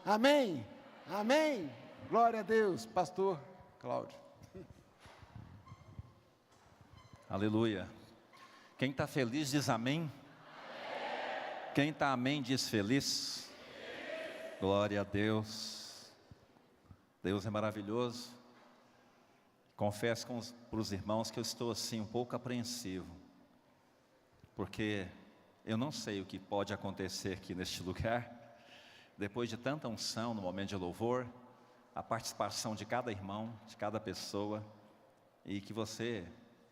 Amém? Amém? Glória a Deus, pastor Cláudio. Aleluia. Quem está feliz diz amém. Amém. Quem está amém diz feliz. Glória a Deus. Deus é maravilhoso. Confesso para os irmãos que eu estou assim um pouco apreensivo, porque eu não sei o que pode acontecer aqui neste lugar, depois de tanta unção no momento de louvor, a participação de cada irmão, de cada pessoa, e que você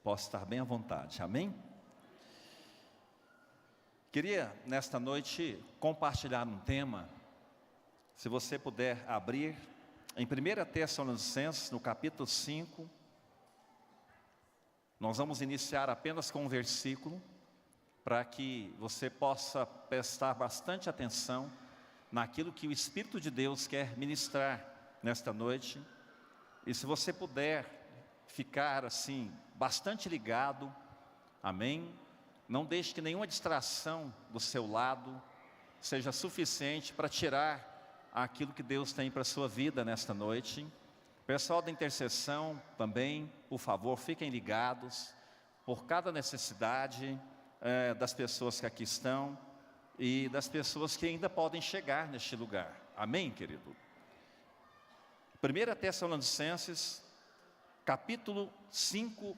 possa estar bem à vontade, amém? Queria nesta noite compartilhar um tema, se você puder abrir em 1 Tessalonicenses, no capítulo 5, nós vamos iniciar apenas com um versículo, para que você possa prestar bastante atenção naquilo que o Espírito de Deus quer ministrar nesta noite. E se você puder ficar assim, bastante ligado, amém? Não deixe que nenhuma distração do seu lado seja suficiente para tirar aquilo que Deus tem para a sua vida nesta noite. Pessoal da intercessão também, por favor, fiquem ligados por cada necessidade das pessoas que aqui estão e das pessoas que ainda podem chegar neste lugar. Amém, querido? 1 Tessalonicenses, capítulo 5,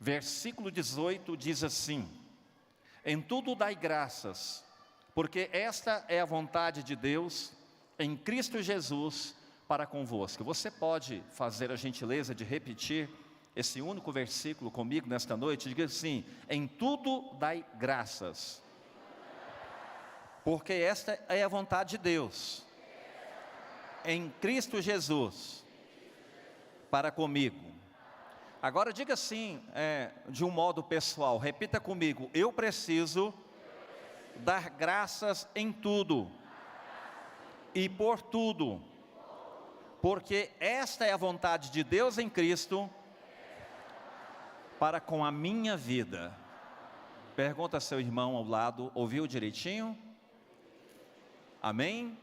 versículo 18, diz assim: em tudo dai graças, porque esta é a vontade de Deus em Cristo Jesus para convosco. Você pode fazer a gentileza de repetir esse único versículo comigo nesta noite? Diga assim: em tudo dai graças, porque esta é a vontade de Deus em Cristo Jesus para comigo. Agora diga assim, de um modo pessoal, repita comigo: eu preciso dar graças em tudo e por tudo, porque esta é a vontade de Deus em Cristo para com a minha vida. Pergunta a seu irmão ao lado: ouviu direitinho? Amém?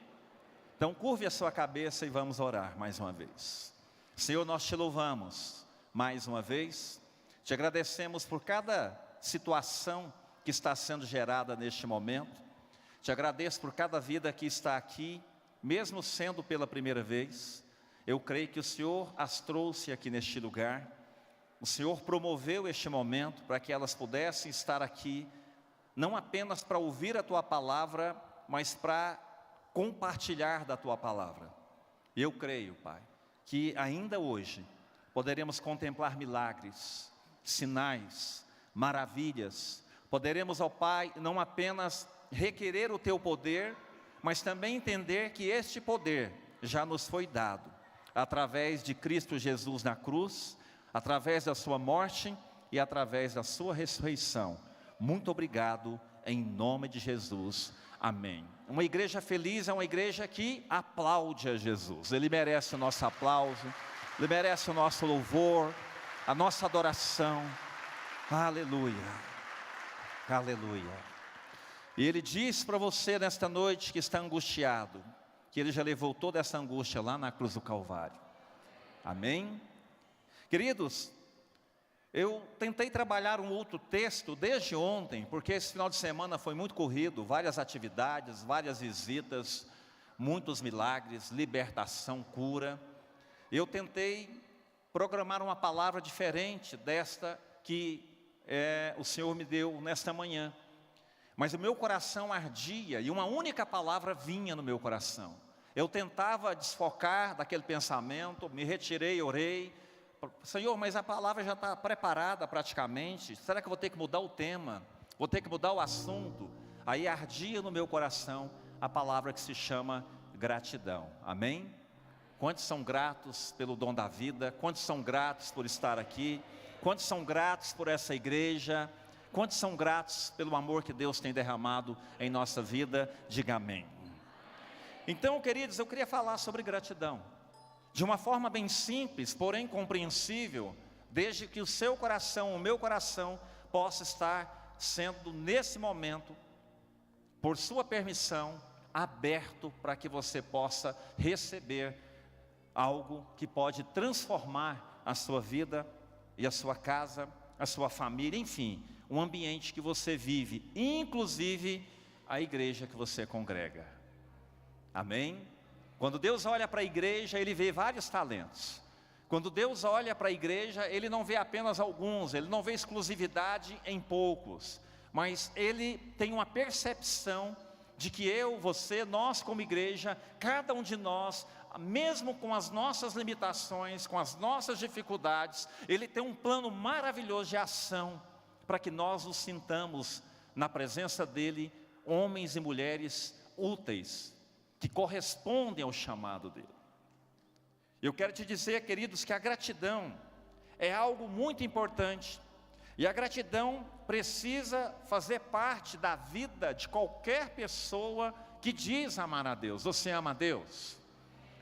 Então curve a sua cabeça e vamos orar mais uma vez. Senhor, nós te louvamos mais uma vez, te agradecemos por cada situação que está sendo gerada neste momento, te agradeço por cada vida que está aqui, mesmo sendo pela primeira vez. Eu creio que o Senhor as trouxe aqui neste lugar, o Senhor promoveu este momento para que elas pudessem estar aqui, não apenas para ouvir a Tua palavra, mas para compartilhar da Tua palavra. E eu creio, Pai, que ainda hoje poderemos contemplar milagres, sinais, maravilhas. Poderemos, ó Pai, não apenas requerer o Teu poder, mas também entender que este poder já nos foi dado através de Cristo Jesus na cruz, através da sua morte e através da sua ressurreição. Muito obrigado, em nome de Jesus, amém. Uma igreja feliz é uma igreja que aplaude a Jesus. Ele merece o nosso aplauso, Ele merece o nosso louvor, a nossa adoração. Aleluia, aleluia. E Ele diz para você nesta noite que está angustiado, que Ele já levou toda essa angústia lá na cruz do Calvário. Amém? Queridos, eu tentei trabalhar um outro texto desde ontem, porque esse final de semana foi muito corrido, várias atividades, várias visitas, muitos milagres, libertação, cura. Eu tentei programar uma palavra diferente desta que o Senhor me deu nesta manhã. Mas o meu coração ardia e uma única palavra vinha no meu coração. Eu tentava desfocar daquele pensamento, me retirei, orei. Senhor, mas a palavra já está preparada praticamente. Será que eu vou ter que mudar o tema? Vou ter que mudar o assunto? Aí ardia no meu coração a palavra que se chama gratidão. Amém? Quantos são gratos pelo dom da vida? Quantos são gratos por estar aqui? Quantos são gratos por essa igreja? Quantos são gratos pelo amor que Deus tem derramado em nossa vida? Diga amém. Então, queridos, eu queria falar sobre gratidão, de uma forma bem simples, porém compreensível, desde que o seu coração, o meu coração, possa estar sendo nesse momento, por sua permissão, aberto para que você possa receber algo que pode transformar a sua vida e a sua casa, a sua família, enfim, o ambiente que você vive, inclusive a igreja que você congrega. Amém? Quando Deus olha para a igreja, Ele vê vários talentos. Quando Deus olha para a igreja, Ele não vê apenas alguns, Ele não vê exclusividade em poucos, mas Ele tem uma percepção de que eu, você, nós como igreja, cada um de nós, mesmo com as nossas limitações, com as nossas dificuldades, Ele tem um plano maravilhoso de ação, para que nós nos sintamos na presença dEle, homens e mulheres úteis, que correspondem ao chamado dEle. Eu quero te dizer, queridos, que a gratidão é algo muito importante, e a gratidão precisa fazer parte da vida de qualquer pessoa que diz amar a Deus. Você ama a Deus?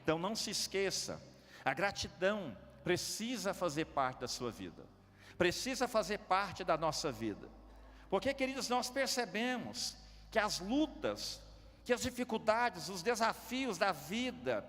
Então não se esqueça, a gratidão precisa fazer parte da sua vida, precisa fazer parte da nossa vida, porque, queridos, nós percebemos que as lutas, que as dificuldades, os desafios da vida,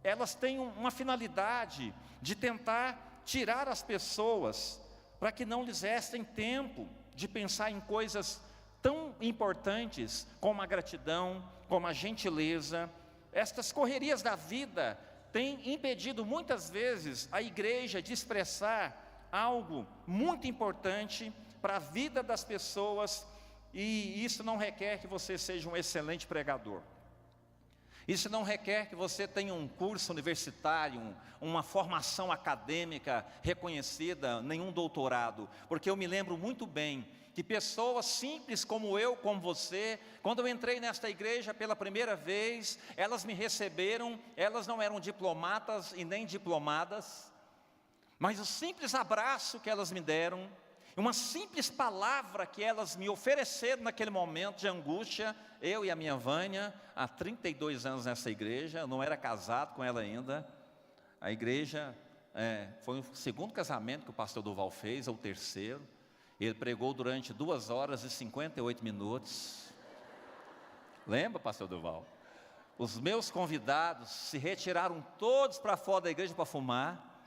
elas têm uma finalidade de tentar tirar as pessoas, para que não lhes restem tempo de pensar em coisas tão importantes como a gratidão, como a gentileza. Estas correrias da vida têm impedido muitas vezes a igreja de expressar algo muito importante para a vida das pessoas, e isso não requer que você seja um excelente pregador. Isso não requer que você tenha um curso universitário, uma formação acadêmica reconhecida, nenhum doutorado, porque eu me lembro muito bem que pessoas simples como eu, como você, quando eu entrei nesta igreja pela primeira vez, elas me receberam, elas não eram diplomatas e nem diplomadas, mas o simples abraço que elas me deram, uma simples palavra que elas me ofereceram naquele momento de angústia, eu e a minha Vânia, há 32 anos nessa igreja, eu não era casado com ela ainda. A igreja, foi o segundo casamento que o pastor Duval fez, ou o terceiro. Ele pregou durante 2 horas e 58 minutos. Lembra, pastor Duval? Os meus convidados se retiraram todos para fora da igreja para fumar,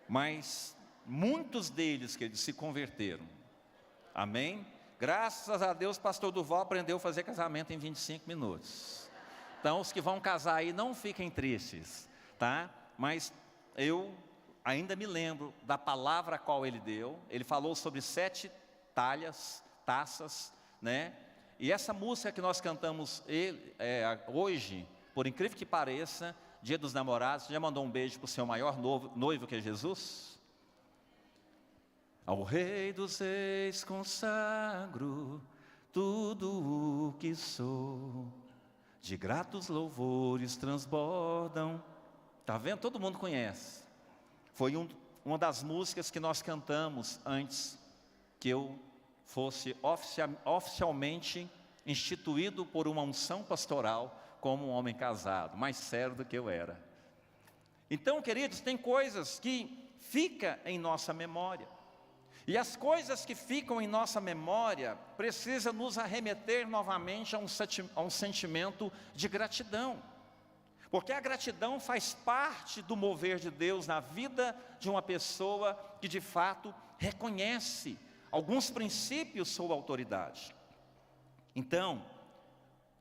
mas muitos deles que eles se converteram. Amém? Graças a Deus, pastor Duval aprendeu a fazer casamento em 25 minutos. Então, os que vão casar aí, não fiquem tristes, tá? Mas eu ainda me lembro da palavra a qual ele deu. Ele falou sobre 7 taças, né? E essa música que nós cantamos hoje, por incrível que pareça, Dia dos Namorados, já mandou um beijo para o seu maior noivo, que é Jesus? Ao Rei dos Reis consagro tudo o que sou, de gratos louvores transbordam. Está vendo? Todo mundo conhece. Foi uma das músicas que nós cantamos antes que eu fosse oficialmente instituído por uma unção pastoral como um homem casado, mais sério do que eu era. Então, queridos, tem coisas que ficam em nossa memória. E as coisas que ficam em nossa memória precisam nos arremeter novamente a um sentimento de gratidão. Porque a gratidão faz parte do mover de Deus na vida de uma pessoa que de fato reconhece alguns princípios sob autoridade. Então,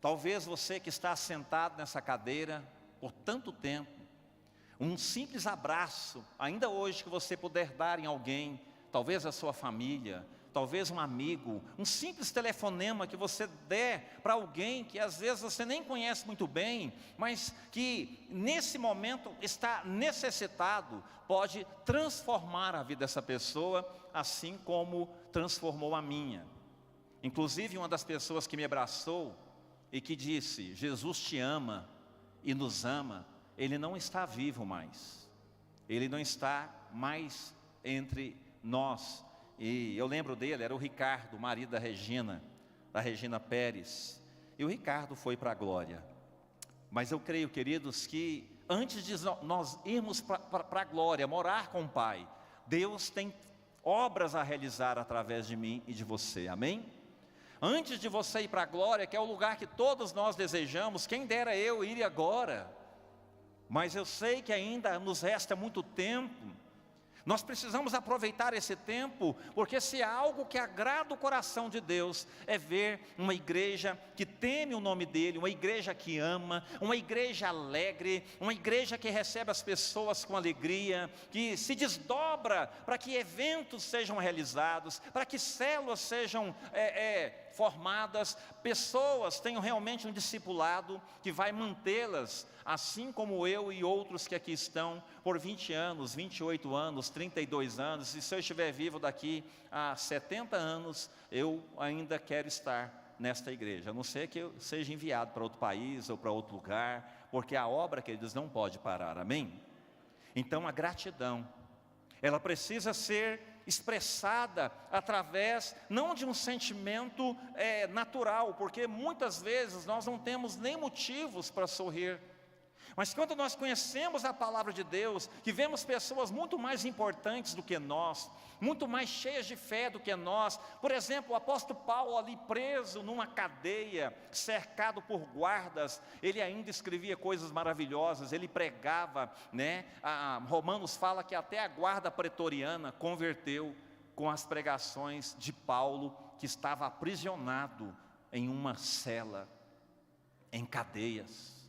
talvez você que está sentado nessa cadeira por tanto tempo, um simples abraço, ainda hoje, que você puder dar em alguém, talvez a sua família, talvez um amigo, um simples telefonema que você der para alguém que às vezes você nem conhece muito bem, mas que nesse momento está necessitado, pode transformar a vida dessa pessoa, assim como transformou a minha. Inclusive, uma das pessoas que me abraçou e que disse: Jesus te ama e nos ama, ele não está vivo mais, ele não está mais entre nós. E eu lembro dele, era o Ricardo, marido da Regina Pérez, e o Ricardo foi para a glória. Mas eu creio, queridos, que antes de nós irmos para a glória, morar com o Pai, Deus tem obras a realizar através de mim e de você, amém? Antes de você ir para a glória, que é o lugar que todos nós desejamos, quem dera eu ir agora. Mas eu sei que ainda nos resta muito tempo. Nós precisamos aproveitar esse tempo, porque se há algo que agrada o coração de Deus, é ver uma igreja que teme o nome dEle, uma igreja que ama, uma igreja alegre, uma igreja que recebe as pessoas com alegria, que se desdobra para que eventos sejam realizados, para que células sejam formadas, pessoas tenham realmente um discipulado que vai mantê-las, assim como eu e outros que aqui estão, por 20 anos, 28 anos, 32 anos, e se eu estiver vivo daqui a 70 anos, eu ainda quero estar nesta igreja, a não ser que eu seja enviado para outro país ou para outro lugar, porque a obra, queridos, não pode parar, amém? Então a gratidão, ela precisa ser expressada através, não de um sentimento natural, porque muitas vezes nós não temos nem motivos para sorrir, mas quando nós conhecemos a palavra de Deus, que vemos pessoas muito mais importantes do que nós, muito mais cheias de fé do que nós, por exemplo, o apóstolo Paulo ali preso numa cadeia, cercado por guardas, ele ainda escrevia coisas maravilhosas, ele pregava, Romanos fala que até a guarda pretoriana converteu com as pregações de Paulo, que estava aprisionado em uma cela, em cadeias.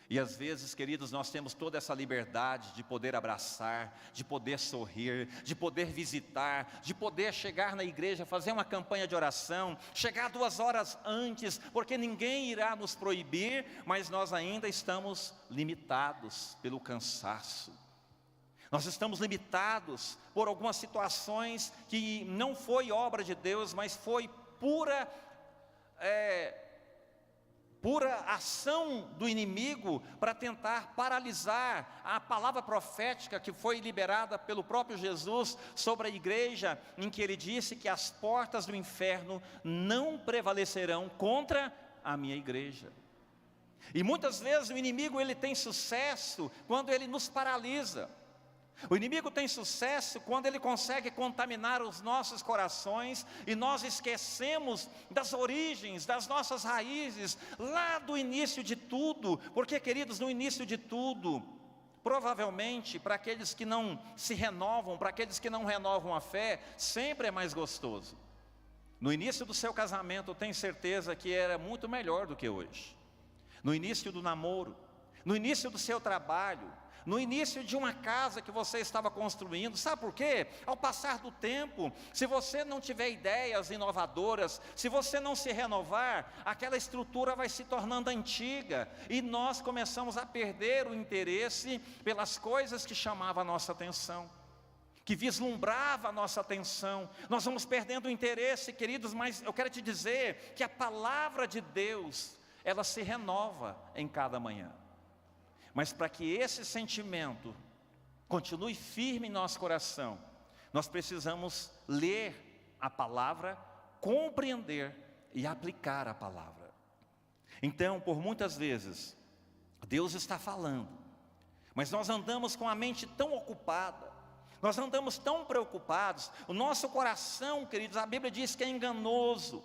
E às vezes, queridos, nós temos toda essa liberdade de poder abraçar, de poder sorrir, de poder visitar, de poder chegar na igreja, fazer uma campanha de oração, chegar 2 horas antes, porque ninguém irá nos proibir, mas nós ainda estamos limitados pelo cansaço. Nós estamos limitados por algumas situações que não foi obra de Deus, mas foi pura ação do inimigo para tentar paralisar a palavra profética que foi liberada pelo próprio Jesus sobre a igreja, em que ele disse que as portas do inferno não prevalecerão contra a minha igreja. E muitas vezes o inimigo ele tem sucesso quando ele nos paralisa. O inimigo tem sucesso quando ele consegue contaminar os nossos corações e nós esquecemos das origens, das nossas raízes, lá do início de tudo, porque, queridos, no início de tudo, provavelmente, para aqueles que não se renovam, para aqueles que não renovam a fé, sempre é mais gostoso. No início do seu casamento, eu tenho certeza que era muito melhor do que hoje. No início do namoro, no início do seu trabalho, no início de uma casa que você estava construindo, sabe por quê? Ao passar do tempo, se você não tiver ideias inovadoras, se você não se renovar, aquela estrutura vai se tornando antiga, e nós começamos a perder o interesse pelas coisas que chamavam a nossa atenção, que vislumbrava a nossa atenção. Nós vamos perdendo o interesse, queridos, mas eu quero te dizer que a palavra de Deus, ela se renova em cada manhã. Mas para que esse sentimento continue firme em nosso coração, nós precisamos ler a palavra, compreender e aplicar a palavra. Então, por muitas vezes, Deus está falando, mas nós andamos com a mente tão ocupada, nós andamos tão preocupados, o nosso coração, queridos, a Bíblia diz que é enganoso.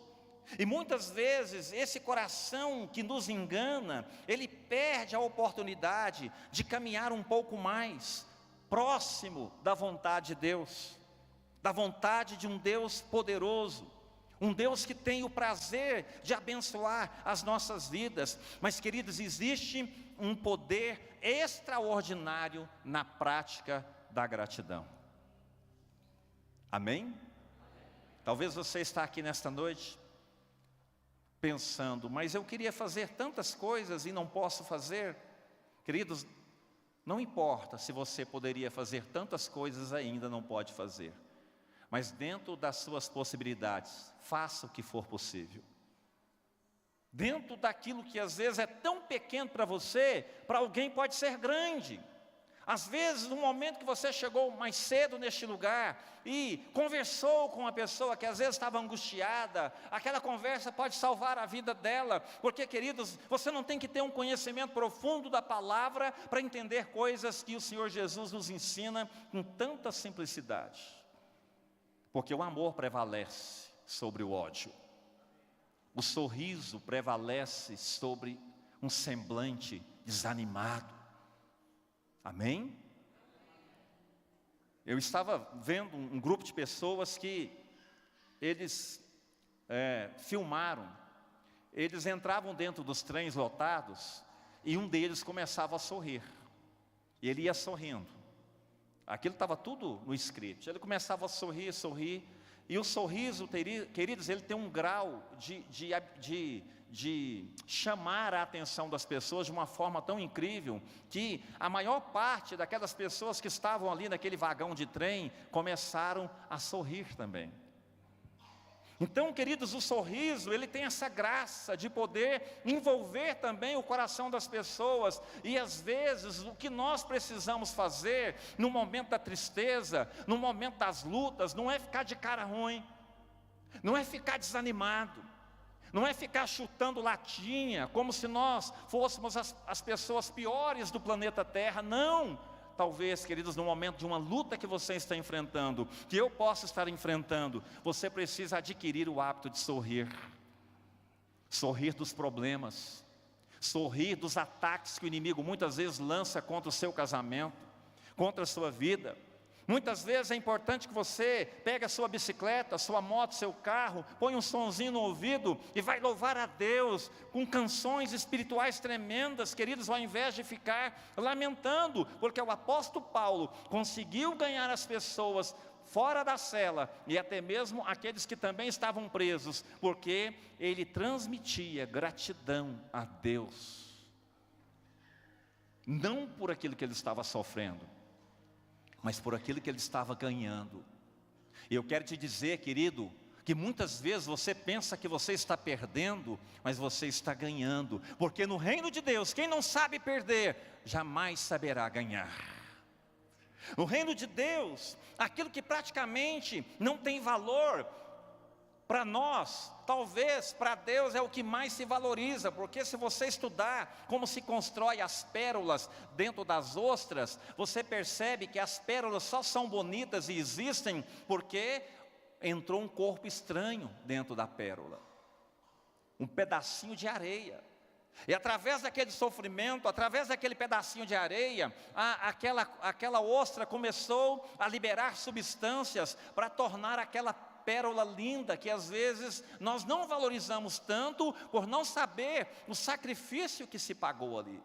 E muitas vezes esse coração que nos engana, ele perde a oportunidade de caminhar um pouco mais próximo da vontade de Deus, da vontade de um Deus poderoso, um Deus que tem o prazer de abençoar as nossas vidas. Mas, queridos, existe um poder extraordinário na prática da gratidão. Amém? Talvez você está aqui nesta noite pensando, mas eu queria fazer tantas coisas e não posso fazer. Queridos, não importa se você poderia fazer tantas coisas e ainda não pode fazer, mas dentro das suas possibilidades, faça o que for possível. Dentro daquilo que às vezes é tão pequeno para você, para alguém pode ser grande. Às vezes, no momento que você chegou mais cedo neste lugar e conversou com uma pessoa que às vezes estava angustiada, aquela conversa pode salvar a vida dela, porque, queridos, você não tem que ter um conhecimento profundo da palavra para entender coisas que o Senhor Jesus nos ensina com tanta simplicidade, porque o amor prevalece sobre o ódio. o sorriso prevalece sobre um semblante desanimado. Amém? Eu estava vendo um grupo de pessoas que eles filmaram. Eles entravam dentro dos trens lotados e um deles começava a sorrir. E ele ia sorrindo. Aquilo estava tudo no script. Ele começava a sorrir, sorrir. E o sorriso, queridos, ele tem um grau de chamar a atenção das pessoas de uma forma tão incrível, que a maior parte daquelas pessoas que estavam ali naquele vagão de trem, começaram a sorrir também. Então, queridos, o sorriso, ele tem essa graça de poder envolver também o coração das pessoas. E às vezes, o que nós precisamos fazer no momento da tristeza, no momento das lutas, não é ficar de cara ruim, não é ficar desanimado, não é ficar chutando latinha, como se nós fôssemos as pessoas piores do planeta Terra, não. Talvez, queridos, no momento de uma luta que você está enfrentando, que eu possa estar enfrentando, você precisa adquirir o hábito de sorrir. Sorrir dos problemas, sorrir dos ataques que o inimigo muitas vezes lança contra o seu casamento, contra a sua vida. Muitas vezes é importante que você pegue a sua bicicleta, a sua moto, seu carro, põe um sonzinho no ouvido e vai louvar a Deus com canções espirituais tremendas, queridos, ao invés de ficar lamentando, porque o apóstolo Paulo conseguiu ganhar as pessoas fora da cela e até mesmo aqueles que também estavam presos, porque ele transmitia gratidão a Deus, não por aquilo que ele estava sofrendo, mas por aquilo que ele estava ganhando. E eu quero te dizer, querido, que muitas vezes você pensa que você está perdendo, mas você está ganhando, porque no reino de Deus, quem não sabe perder, jamais saberá ganhar. No reino de Deus, aquilo que praticamente não tem valor, para nós, talvez para Deus é o que mais se valoriza, porque se você estudar como se constrói as pérolas dentro das ostras, você percebe que as pérolas só são bonitas e existem porque entrou um corpo estranho dentro da pérola, um pedacinho de areia. E através daquele sofrimento, através daquele pedacinho de areia, aquela ostra começou a liberar substâncias para tornar aquela pérola linda, que às vezes nós não valorizamos tanto, por não saber o sacrifício que se pagou ali,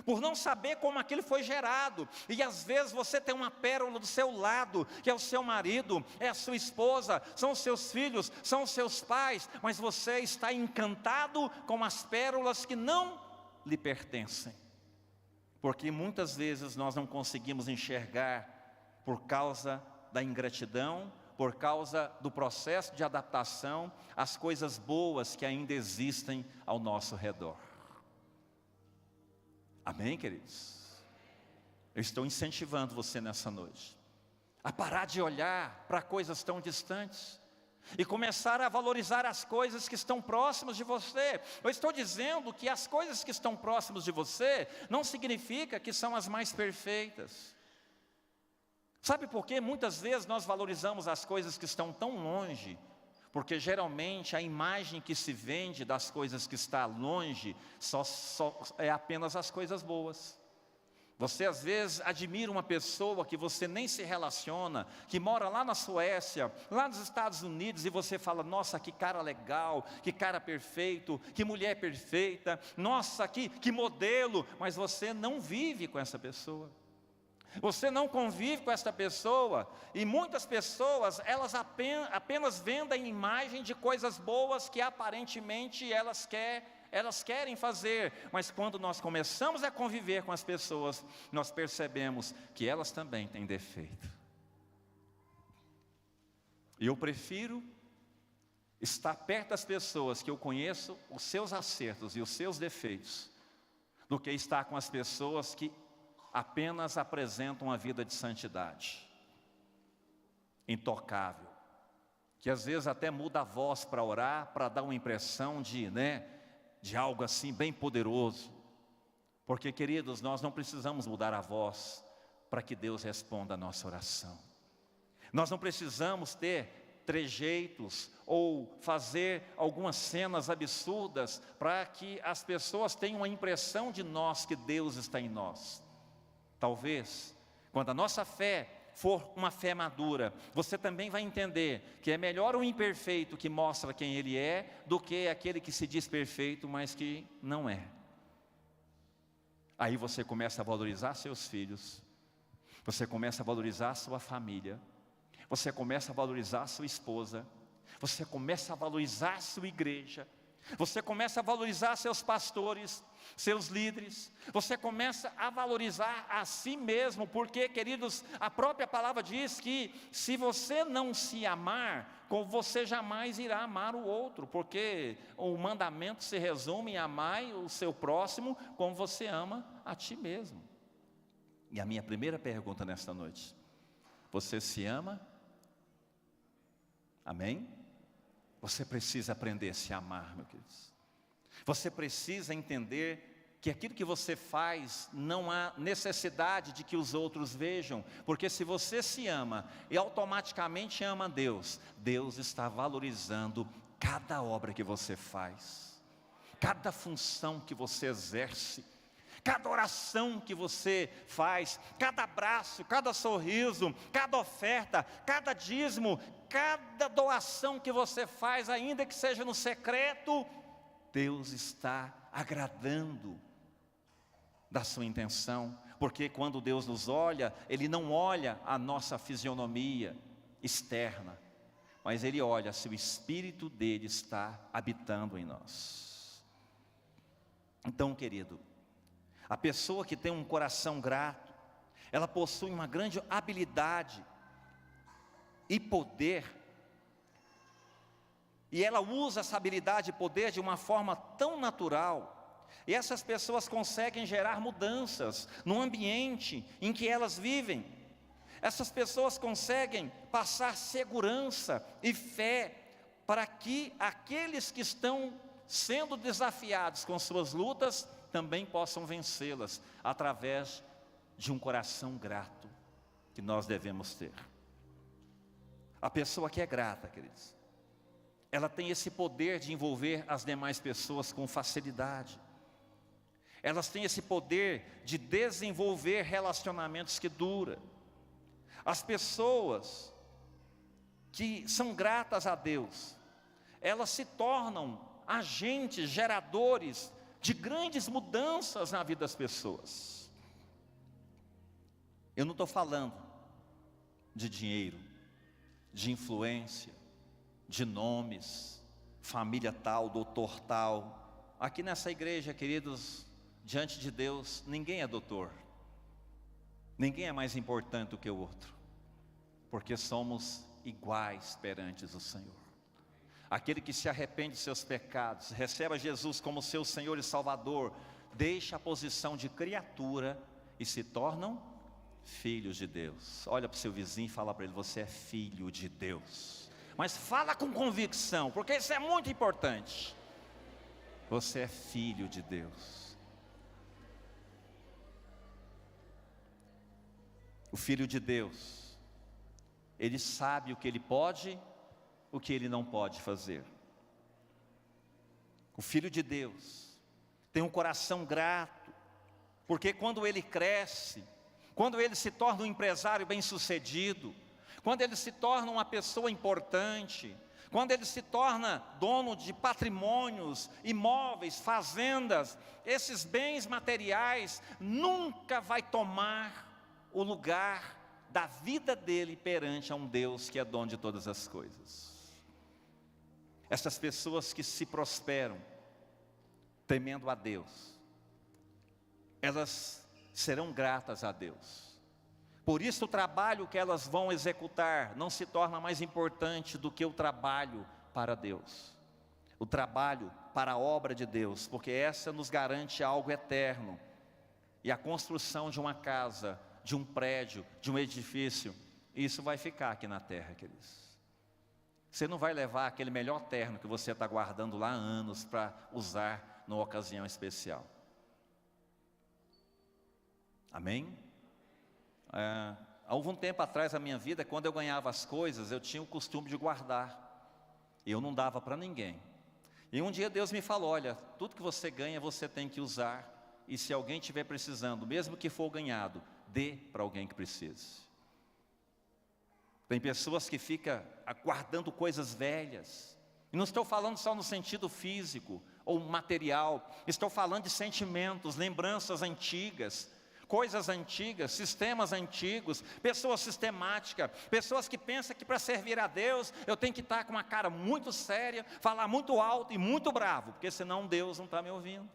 por não saber como aquilo foi gerado. E às vezes você tem uma pérola do seu lado, que é o seu marido, é a sua esposa, são os seus filhos, são os seus pais, mas você está encantado com as pérolas que não lhe pertencem, porque muitas vezes nós não conseguimos enxergar por causa da ingratidão, por causa do processo de adaptação às coisas boas que ainda existem ao nosso redor. Amém, queridos? Eu estou incentivando você nessa noite a parar de olhar para coisas tão distantes e começar a valorizar as coisas que estão próximas de você. Eu estou dizendo que as coisas que estão próximas de você não significa que são as mais perfeitas. Sabe por quê? Muitas vezes nós valorizamos as coisas que estão tão longe, porque geralmente a imagem que se vende das coisas que está longe só é apenas as coisas boas. Você às vezes admira uma pessoa que você nem se relaciona, que mora lá na Suécia, lá nos Estados Unidos, e você fala: nossa, que cara legal, que cara perfeito, que mulher perfeita, nossa, que modelo, mas você não vive com essa pessoa. Você não convive com essa pessoa, e muitas pessoas, elas apenas vendem imagem de coisas boas que aparentemente elas querem fazer, mas quando nós começamos a conviver com as pessoas, nós percebemos que elas também têm defeito. E eu prefiro estar perto das pessoas que eu conheço os seus acertos e os seus defeitos, do que estar com as pessoas que apenas apresentam uma vida de santidade, intocável, que às vezes até muda a voz para orar, para dar uma impressão de algo assim bem poderoso. Porque, queridos, nós não precisamos mudar a voz para que Deus responda a nossa oração. Nós não precisamos ter trejeitos ou fazer algumas cenas absurdas para que as pessoas tenham a impressão de nós que Deus está em nós. Talvez, quando a nossa fé for uma fé madura, você também vai entender que é melhor o imperfeito que mostra quem ele é, do que aquele que se diz perfeito, mas que não é. Aí você começa a valorizar seus filhos, você começa a valorizar a sua família, você começa a valorizar a sua esposa, você começa a valorizar a sua igreja, você começa a valorizar seus pastores, seus líderes, você começa a valorizar a si mesmo, porque, queridos, a própria palavra diz que se você não se amar, você jamais irá amar o outro, porque o mandamento se resume em amar o seu próximo como você ama a ti mesmo. E a minha primeira pergunta nesta noite: você se ama? Amém? Você precisa aprender a se amar, meu querido. Você precisa entender que aquilo que você faz, não há necessidade de que os outros vejam, porque se você se ama e automaticamente ama Deus, Deus está valorizando cada obra que você faz, cada função que você exerce, cada oração que você faz, cada abraço, cada sorriso, cada oferta, cada dízimo, cada doação que você faz, ainda que seja no secreto, Deus está agradando da sua intenção, porque quando Deus nos olha, Ele não olha a nossa fisionomia externa, mas Ele olha se o Espírito dEle está habitando em nós. Então, querido, a pessoa que tem um coração grato, ela possui uma grande habilidade e poder, e ela usa essa habilidade e poder de uma forma tão natural, e essas pessoas conseguem gerar mudanças no ambiente em que elas vivem. Essas pessoas conseguem passar segurança e fé para que aqueles que estão sendo desafiados com suas lutas também possam vencê-las através de um coração grato que nós devemos ter. A pessoa que é grata, queridos, ela tem esse poder de envolver as demais pessoas com facilidade. Elas têm esse poder de desenvolver relacionamentos que duram. As pessoas que são gratas a Deus, elas se tornam agentes geradores de grandes mudanças na vida das pessoas. Eu não estou falando de dinheiro, de influência, de nomes, família tal, doutor tal. Aqui nessa igreja, queridos, diante de Deus, ninguém é doutor, ninguém é mais importante do que o outro, porque somos iguais perante o Senhor. Aquele que se arrepende de seus pecados, recebe a Jesus como seu Senhor e Salvador, deixa a posição de criatura e se tornam filhos de Deus. Olha para o seu vizinho e fala para ele: você é filho de Deus. Mas fala com convicção, porque isso é muito importante. Você é filho de Deus. O filho de Deus, ele sabe o que ele pode, o que ele não pode fazer. O filho de Deus tem um coração grato, porque quando ele cresce, quando ele se torna um empresário bem-sucedido, quando ele se torna uma pessoa importante, quando ele se torna dono de patrimônios, imóveis, fazendas, esses bens materiais nunca vai tomar o lugar da vida dele perante a um Deus que é dono de todas as coisas. Essas pessoas que se prosperam temendo a Deus, elas serão gratas a Deus. Por isso o trabalho que elas vão executar não se torna mais importante do que o trabalho para Deus, o trabalho para a obra de Deus, porque essa nos garante algo eterno. E a construção de uma casa, de um prédio, de um edifício, isso vai ficar aqui na terra, queridos. Você não vai levar aquele melhor terno que você está guardando lá há anos para usar numa ocasião especial. Amém? houve um tempo atrás na minha vida, quando eu ganhava as coisas, eu tinha o costume de guardar. E eu não dava para ninguém. E um dia Deus me falou, olha, tudo que você ganha, você tem que usar. E se alguém estiver precisando, mesmo que for ganhado, dê para alguém que precise. Tem pessoas que ficam guardando coisas velhas. E não estou falando só no sentido físico ou material. Estou falando de sentimentos, lembranças antigas, coisas antigas, sistemas antigos, pessoas sistemáticas, pessoas que pensam que para servir a Deus eu tenho que estar com uma cara muito séria, falar muito alto e muito bravo, porque senão Deus não está me ouvindo.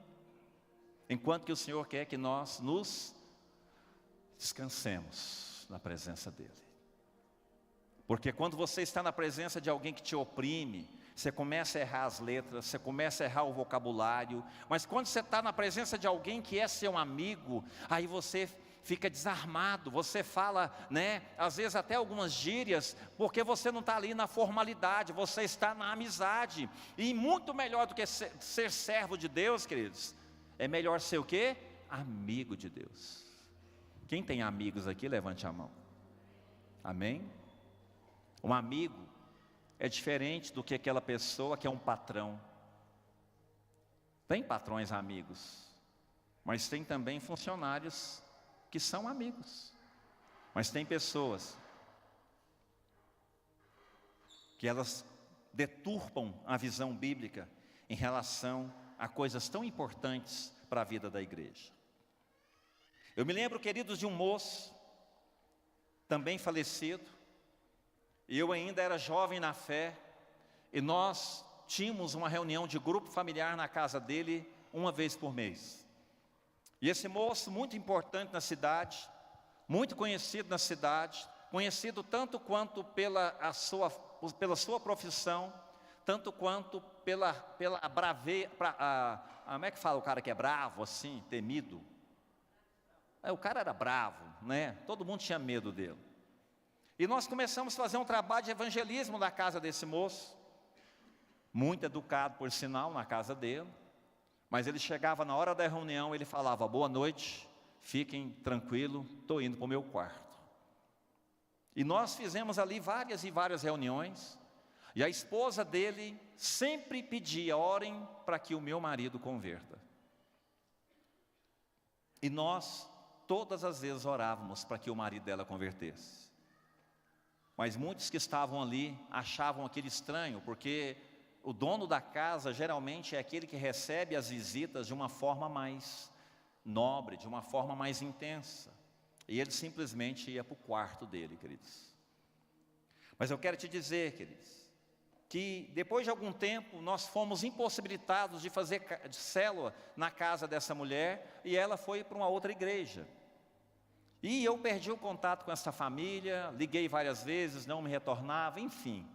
Enquanto que o Senhor quer que nós nos descansemos na presença dEle. Porque quando você está na presença de alguém que te oprime, você começa a errar as letras, você começa a errar o vocabulário. Mas quando você está na presença de alguém que é seu amigo, aí você fica desarmado, você fala, né, às vezes até algumas gírias, porque você não está ali na formalidade, você está na amizade. E muito melhor do que ser servo de Deus, queridos, é melhor ser o quê? Amigo de Deus. Quem tem amigos aqui, levante a mão. Amém? Um amigo é diferente do que aquela pessoa que é um patrão. Tem patrões amigos, mas tem também funcionários que são amigos. Mas tem pessoas que elas deturpam a visão bíblica em relação a coisas tão importantes para a vida da igreja. Eu me lembro, queridos, de um moço, também falecido, e eu ainda era jovem na fé, e nós tínhamos uma reunião de grupo familiar na casa dele, uma vez por mês. E esse moço, muito importante na cidade, muito conhecido na cidade, conhecido tanto quanto pela sua profissão, tanto quanto pela braveira, como é que fala o cara que é bravo, assim, temido? O cara era bravo, né? Todo mundo tinha medo dele. E nós começamos a fazer um trabalho de evangelismo na casa desse moço, muito educado por sinal na casa dele, mas ele chegava na hora da reunião, ele falava, boa noite, fiquem tranquilos, estou indo para o meu quarto. E nós fizemos ali várias e várias reuniões, e a esposa dele sempre pedia, orem para que o meu marido converta. E nós, todas as vezes orávamos para que o marido dela convertesse. Mas muitos que estavam ali achavam aquilo estranho, porque o dono da casa geralmente é aquele que recebe as visitas de uma forma mais nobre, de uma forma mais intensa. E ele simplesmente ia para o quarto dele, queridos. Mas eu quero te dizer, queridos, que depois de algum tempo nós fomos impossibilitados de fazer célula na casa dessa mulher, e ela foi para uma outra igreja. E eu perdi o contato com essa família, liguei várias vezes, não me retornava, enfim.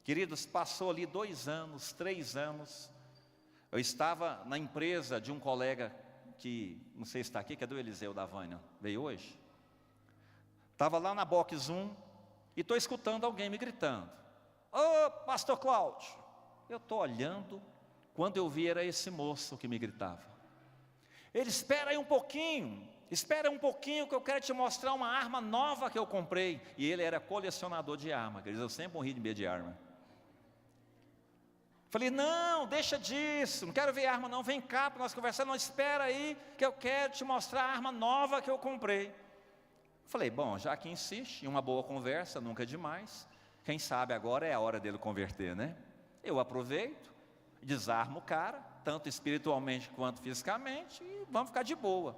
Queridos, passou ali 2 anos, 3 anos, eu estava na empresa de um colega que, não sei se está aqui, cadê o Eliseu da Vânia? Veio hoje? Estava lá na box 1 e estou escutando alguém me gritando, ô pastor Cláudio, eu estou olhando, quando eu vi era esse moço que me gritava. Ele, espera aí um pouquinho que eu quero te mostrar uma arma nova que eu comprei. E ele era colecionador de arma, quer dizer, eu sempre morri de medo de arma. Falei, não, deixa disso, não quero ver arma não, vem cá para nós conversar, não, espera aí que eu quero te mostrar a arma nova que eu comprei. Falei, bom, já que insiste, em uma boa conversa, nunca é demais, quem sabe agora é a hora dele converter, né? Eu aproveito, desarmo o cara, tanto espiritualmente quanto fisicamente, e vamos ficar de boa.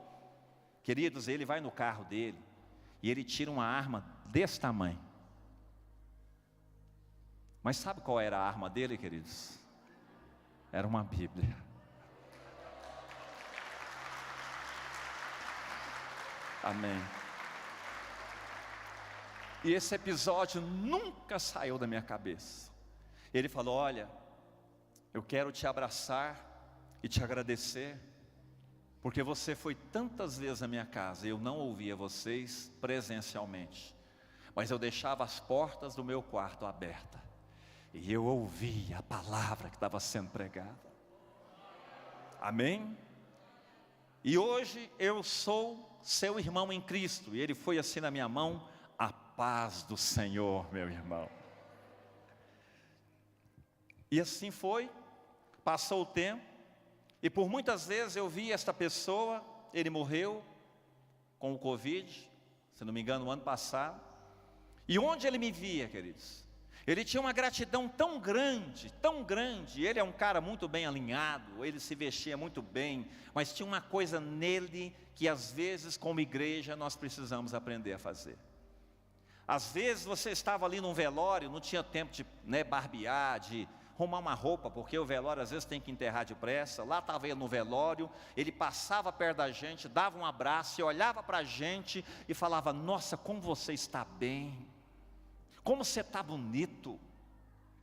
Queridos, ele vai no carro dele, e ele tira uma arma desse tamanho. Mas sabe qual era a arma dele, queridos? Era uma Bíblia. Amém. E esse episódio nunca saiu da minha cabeça. Ele falou, olha, eu quero te abraçar e te agradecer, porque você foi tantas vezes na minha casa, e eu não ouvia vocês presencialmente, mas eu deixava as portas do meu quarto abertas, e eu ouvia a palavra que estava sendo pregada. Amém? E hoje eu sou seu irmão em Cristo. E ele foi assim na minha mão, paz do Senhor, meu irmão. E assim foi, passou o tempo, e por muitas vezes eu vi esta pessoa, ele morreu com o Covid, se não me engano, no ano passado. E onde ele me via, queridos, ele tinha uma gratidão tão grande, ele é um cara muito bem alinhado, ele se vestia muito bem, mas tinha uma coisa nele que às vezes como igreja nós precisamos aprender a fazer. Às vezes você estava ali num velório, não tinha tempo de barbear, de arrumar uma roupa, porque o velório às vezes tem que enterrar depressa. Lá estava ele no velório, ele passava perto da gente, dava um abraço e olhava para a gente e falava: nossa, como você está bem, como você está bonito, o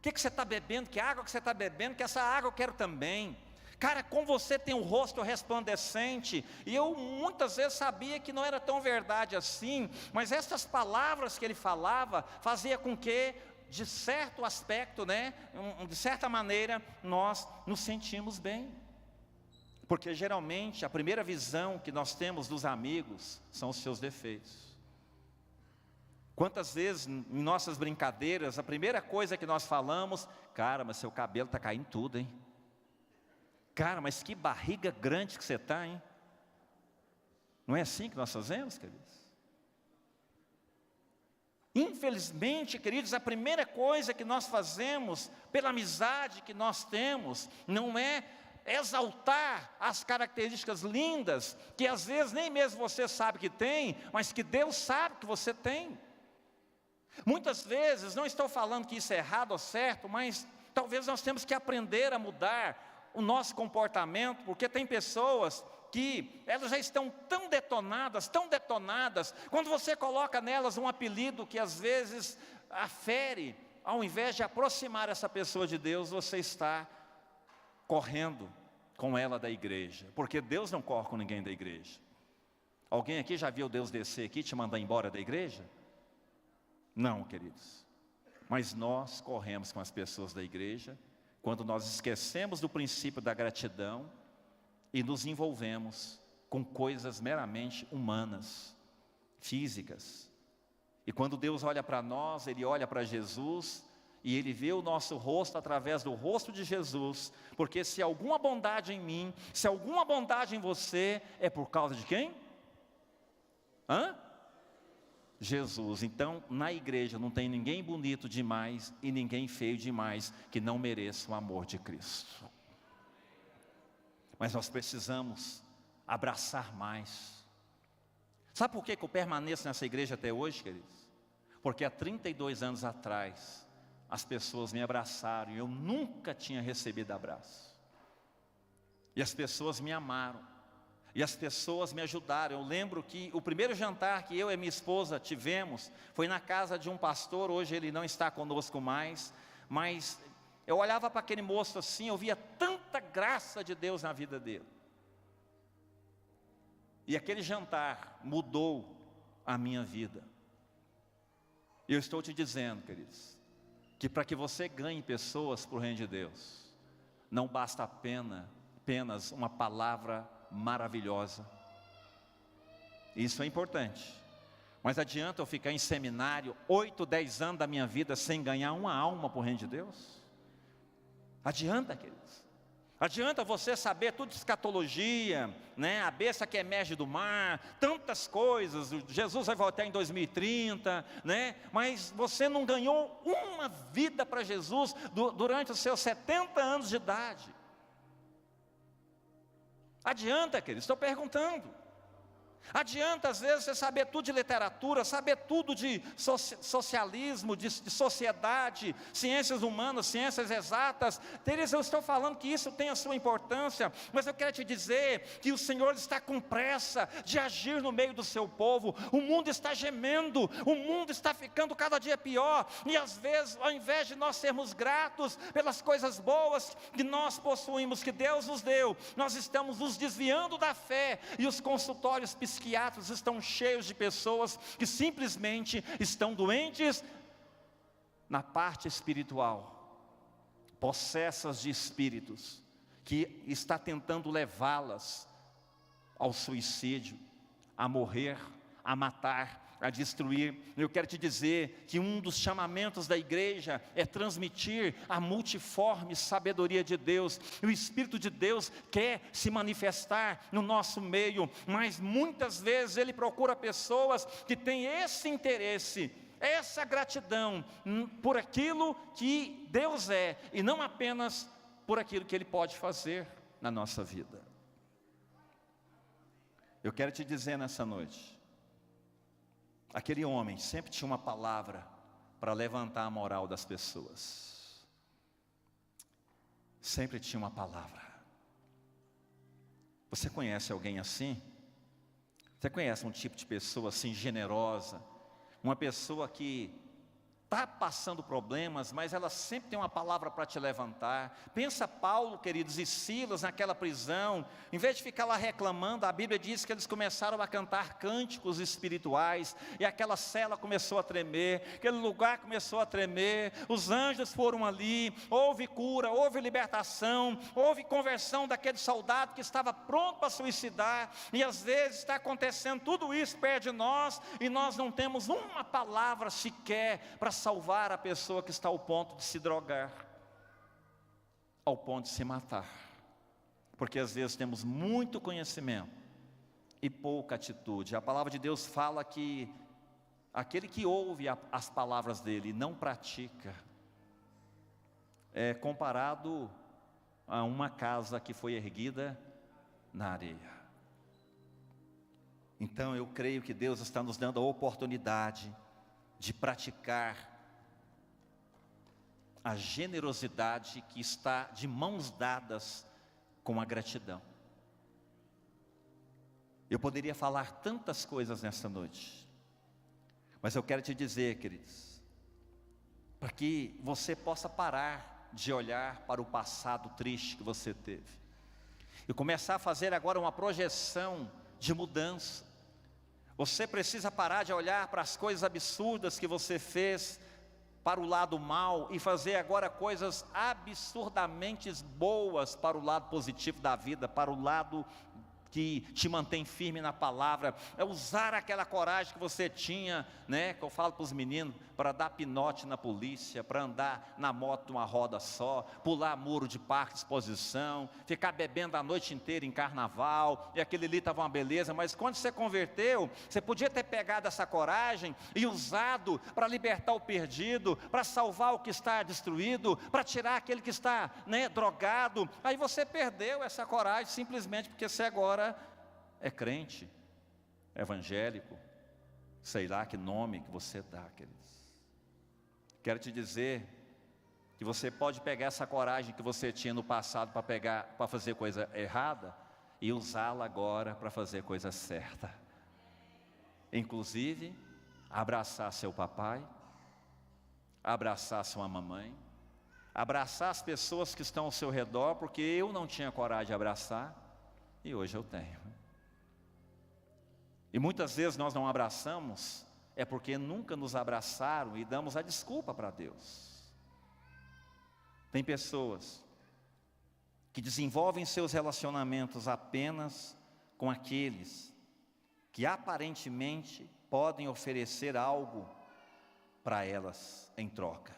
que você está bebendo, que água que você está bebendo, que essa água eu quero também. Cara, como você tem o rosto resplandecente. E eu muitas vezes sabia que não era tão verdade assim, mas essas palavras que ele falava, fazia com que, de certo aspecto, de certa maneira, nós nos sentimos bem. Porque geralmente a primeira visão que nós temos dos amigos são os seus defeitos. Quantas vezes em nossas brincadeiras, a primeira coisa que nós falamos: cara, mas seu cabelo está caindo tudo, hein? Cara, mas que barriga grande que você está, hein? Não é assim que nós fazemos, queridos? Infelizmente, queridos, a primeira coisa que nós fazemos, pela amizade que nós temos, não é exaltar as características lindas, que às vezes nem mesmo você sabe que tem, mas que Deus sabe que você tem. Muitas vezes, não estou falando que isso é errado ou certo, mas talvez nós temos que aprender a mudar o nosso comportamento, porque tem pessoas que elas já estão tão detonadas, quando você coloca nelas um apelido que às vezes afere, ao invés de aproximar essa pessoa de Deus, você está correndo com ela da igreja, porque Deus não corre com ninguém da igreja. Alguém aqui já viu Deus descer aqui e te mandar embora da igreja? Não, queridos, mas nós corremos com as pessoas da igreja, quando nós esquecemos do princípio da gratidão e nos envolvemos com coisas meramente humanas, físicas. E quando Deus olha para nós, Ele olha para Jesus e Ele vê o nosso rosto através do rosto de Jesus, porque se alguma bondade em mim, se alguma bondade em você, é por causa de quem? Jesus. Então, na igreja não tem ninguém bonito demais e ninguém feio demais que não mereça o amor de Cristo. Mas nós precisamos abraçar mais. Sabe por que eu permaneço nessa igreja até hoje, queridos? Porque há 32 anos atrás, as pessoas me abraçaram e eu nunca tinha recebido abraço. E as pessoas me amaram. E as pessoas me ajudaram. Eu lembro que o primeiro jantar que eu e minha esposa tivemos foi na casa de um pastor. Hoje ele não está conosco mais, mas eu olhava para aquele moço assim, eu via tanta graça de Deus na vida dele. E aquele jantar mudou a minha vida. E eu estou te dizendo, queridos, que para que você ganhe pessoas para o reino de Deus, não basta apenas uma palavra maravilhosa. Isso é importante. Mas adianta eu ficar em seminário 8, 10 anos da minha vida sem ganhar uma alma para o reino de Deus? Adianta, queridos? Adianta você saber tudo de escatologia, a besta que emerge do mar, tantas coisas, Jesus vai voltar em 2030, mas você não ganhou uma vida para Jesus durante os seus 70 anos de idade. Adianta, queridos? Estou perguntando. Adianta às vezes você saber tudo de literatura, saber tudo de socialismo, de sociedade, ciências humanas, ciências exatas. Teresa, eu estou falando que isso tem a sua importância, mas eu quero te dizer que o Senhor está com pressa de agir no meio do seu povo. O mundo está gemendo, o mundo está ficando cada dia pior, e às vezes, ao invés de nós sermos gratos pelas coisas boas que nós possuímos, que Deus nos deu, nós estamos nos desviando da fé, e os consultórios psiquiatras estão cheios de pessoas que simplesmente estão doentes na parte espiritual, possessas de espíritos, que está tentando levá-las ao suicídio, a morrer, a matar, a destruir. Eu quero te dizer que um dos chamamentos da igreja é transmitir a multiforme sabedoria de Deus. E o Espírito de Deus quer se manifestar no nosso meio, mas muitas vezes Ele procura pessoas que têm esse interesse, essa gratidão por aquilo que Deus é, e não apenas por aquilo que Ele pode fazer na nossa vida. Eu quero te dizer nessa noite, aquele homem sempre tinha uma palavra para levantar a moral das pessoas. Sempre tinha uma palavra. Você conhece alguém assim? Você conhece um tipo de pessoa assim generosa? Uma pessoa que está passando problemas, mas ela sempre tem uma palavra para te levantar. Pensa Paulo, queridos, e Silas naquela prisão. Em vez de ficar lá reclamando, a Bíblia diz que eles começaram a cantar cânticos espirituais, e aquela cela começou a tremer, aquele lugar começou a tremer, os anjos foram ali, houve cura, houve libertação, houve conversão daquele soldado que estava pronto para suicidar. E às vezes está acontecendo tudo isso perto de nós, e nós não temos uma palavra sequer para salvar a pessoa que está ao ponto de se drogar, ao ponto de se matar, porque às vezes temos muito conhecimento e pouca atitude. A palavra de Deus fala que aquele que ouve as palavras dele e não pratica, é comparado a uma casa que foi erguida na areia. Então eu creio que Deus está nos dando a oportunidade de praticar a generosidade que está de mãos dadas com a gratidão. Eu poderia falar tantas coisas nessa noite, mas eu quero te dizer, queridos, para que você possa parar de olhar para o passado triste que você teve e começar a fazer agora uma projeção de mudança. Você precisa parar de olhar para as coisas absurdas que você fez, para o lado mal, e fazer agora coisas absurdamente boas para o lado positivo da vida, para o lado que te mantém firme na palavra. É usar aquela coragem que você tinha, né, que eu falo para os meninos, para dar pinote na polícia, para andar na moto uma roda só, pular muro de parque de exposição, ficar bebendo a noite inteira em carnaval, e aquele ali estava uma beleza. Mas quando você converteu, você podia ter pegado essa coragem e usado para libertar o perdido, para salvar o que está destruído, para tirar aquele que está, né, drogado. Aí você perdeu essa coragem simplesmente porque você agora é crente, evangélico, sei lá que nome que você dá, queridos. Quero te dizer que você pode pegar essa coragem que você tinha no passado para fazer coisa errada e usá-la agora para fazer coisa certa. Inclusive, abraçar seu papai, abraçar sua mamãe, abraçar as pessoas que estão ao seu redor, porque eu não tinha coragem de abraçar e hoje eu tenho. E muitas vezes nós não abraçamos, é porque nunca nos abraçaram e damos a desculpa para Deus. Tem pessoas que desenvolvem seus relacionamentos apenas com aqueles que aparentemente podem oferecer algo para elas em troca.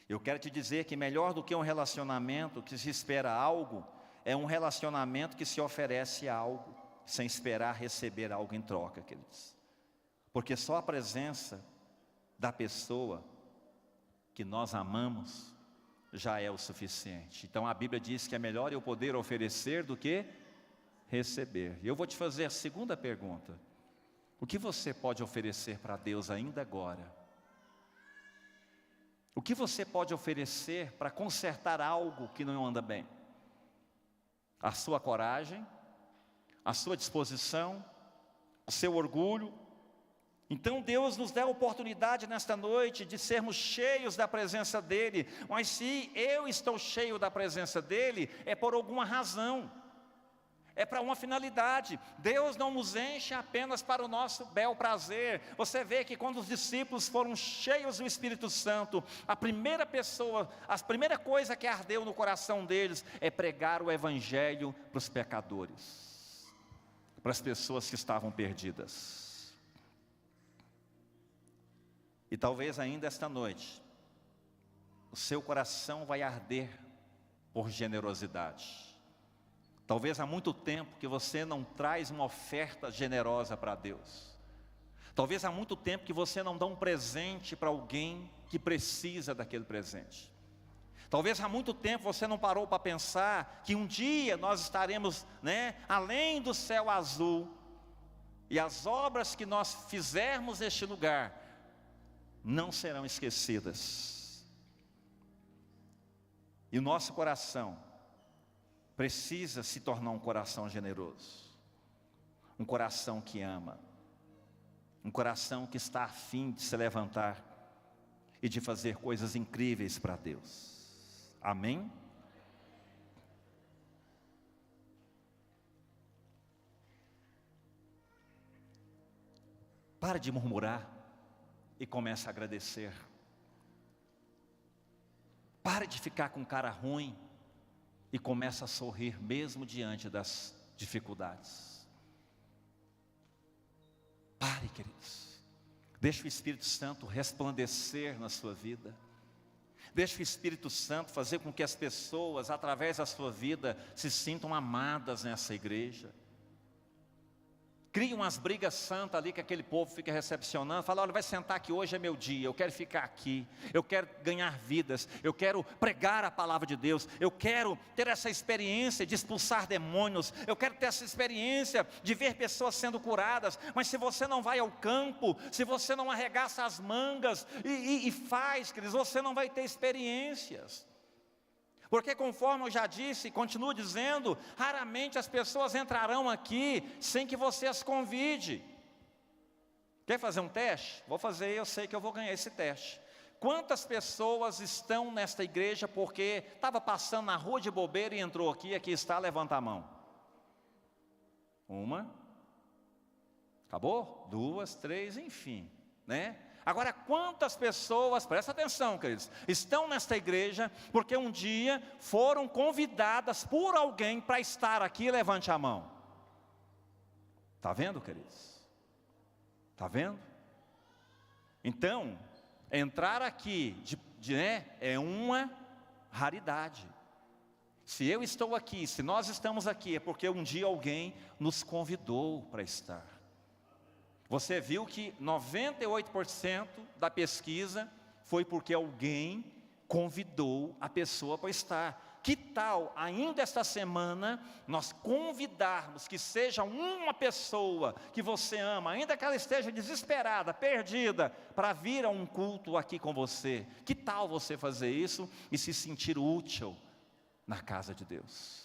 Eu quero te dizer que melhor do que um relacionamento que se espera algo, é um relacionamento que se oferece algo, sem esperar receber algo em troca, queridos. Porque só a presença da pessoa que nós amamos já é o suficiente. Então a Bíblia diz que é melhor eu poder oferecer do que receber. E eu vou te fazer a segunda pergunta: o que você pode oferecer para Deus ainda agora? O que você pode oferecer para consertar algo que não anda bem? A sua coragem, a sua disposição, o seu orgulho. Então Deus nos dá a oportunidade nesta noite de sermos cheios da presença dEle. Mas se eu estou cheio da presença dEle, é por alguma razão, é para uma finalidade. Deus não nos enche apenas para o nosso bel prazer. Você vê que quando os discípulos foram cheios do Espírito Santo, a primeira coisa que ardeu no coração deles é pregar o Evangelho para os pecadores, para as pessoas que estavam perdidas. E talvez ainda esta noite, o seu coração vai arder por generosidade. Talvez há muito tempo que você não traz uma oferta generosa para Deus. Talvez há muito tempo que você não dá um presente para alguém que precisa daquele presente. Talvez há muito tempo você não parou para pensar que um dia nós estaremos, além do céu azul, e as obras que nós fizermos neste lugar não serão esquecidas. E o nosso coração precisa se tornar um coração generoso, um coração que ama, um coração que está a fim de se levantar e de fazer coisas incríveis para Deus. Amém? Pare de murmurar e comece a agradecer. Pare de ficar com cara ruim e comece a sorrir mesmo diante das dificuldades. Pare, queridos. Deixe o Espírito Santo resplandecer na sua vida. Deixe o Espírito Santo fazer com que as pessoas, através da sua vida, se sintam amadas nessa igreja. Cria umas brigas santas ali que aquele povo fica recepcionando. Fala, olha, vai sentar aqui, hoje é meu dia, eu quero ficar aqui. Eu quero ganhar vidas, eu quero pregar a palavra de Deus. Eu quero ter essa experiência de expulsar demônios. Eu quero ter essa experiência de ver pessoas sendo curadas. Mas se você não vai ao campo, se você não arregaça as mangas e faz, queridos, você não vai ter experiências. Porque conforme eu já disse e continuo dizendo, raramente as pessoas entrarão aqui sem que você as convide. Quer fazer um teste? Vou fazer, eu sei que eu vou ganhar esse teste. Quantas pessoas estão nesta igreja porque estava passando na rua de bobeira e entrou aqui, aqui está, levanta a mão. Uma. Acabou? Duas, três, enfim, Agora, quantas pessoas, presta atenção, queridos, estão nesta igreja porque um dia foram convidadas por alguém para estar aqui? Levante a mão. Está vendo, queridos? Está vendo? Então, entrar aqui é uma raridade. Se eu estou aqui, se nós estamos aqui, é porque um dia alguém nos convidou para estar. Você viu que 98% da pesquisa foi porque alguém convidou a pessoa para estar. Que tal, ainda esta semana, nós convidarmos que seja uma pessoa que você ama, ainda que ela esteja desesperada, perdida, para vir a um culto aqui com você? Que tal você fazer isso e se sentir útil na casa de Deus?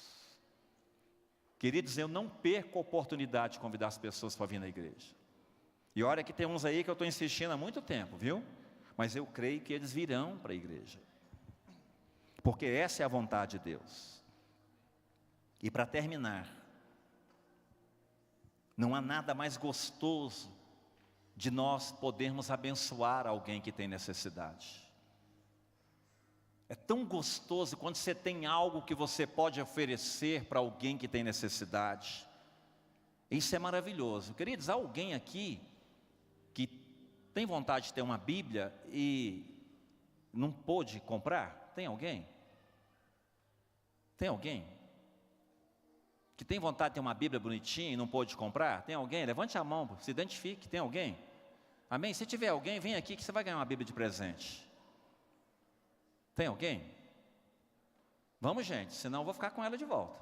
Queridos, eu não perco a oportunidade de convidar as pessoas para vir na igreja. E olha que tem uns aí que eu estou insistindo há muito tempo, viu? Mas eu creio que eles virão para a igreja. Porque essa é a vontade de Deus. E para terminar, não há nada mais gostoso de nós podermos abençoar alguém que tem necessidade. É tão gostoso quando você tem algo que você pode oferecer para alguém que tem necessidade. Isso é maravilhoso. Queridos, há alguém aqui que tem vontade de ter uma Bíblia e não pôde comprar? Tem alguém? Tem alguém? Que tem vontade de ter uma Bíblia bonitinha e não pôde comprar? Tem alguém? Levante a mão, se identifique, tem alguém? Amém? Se tiver alguém, vem aqui que você vai ganhar uma Bíblia de presente. Tem alguém? Vamos, gente, senão eu vou ficar com ela de volta.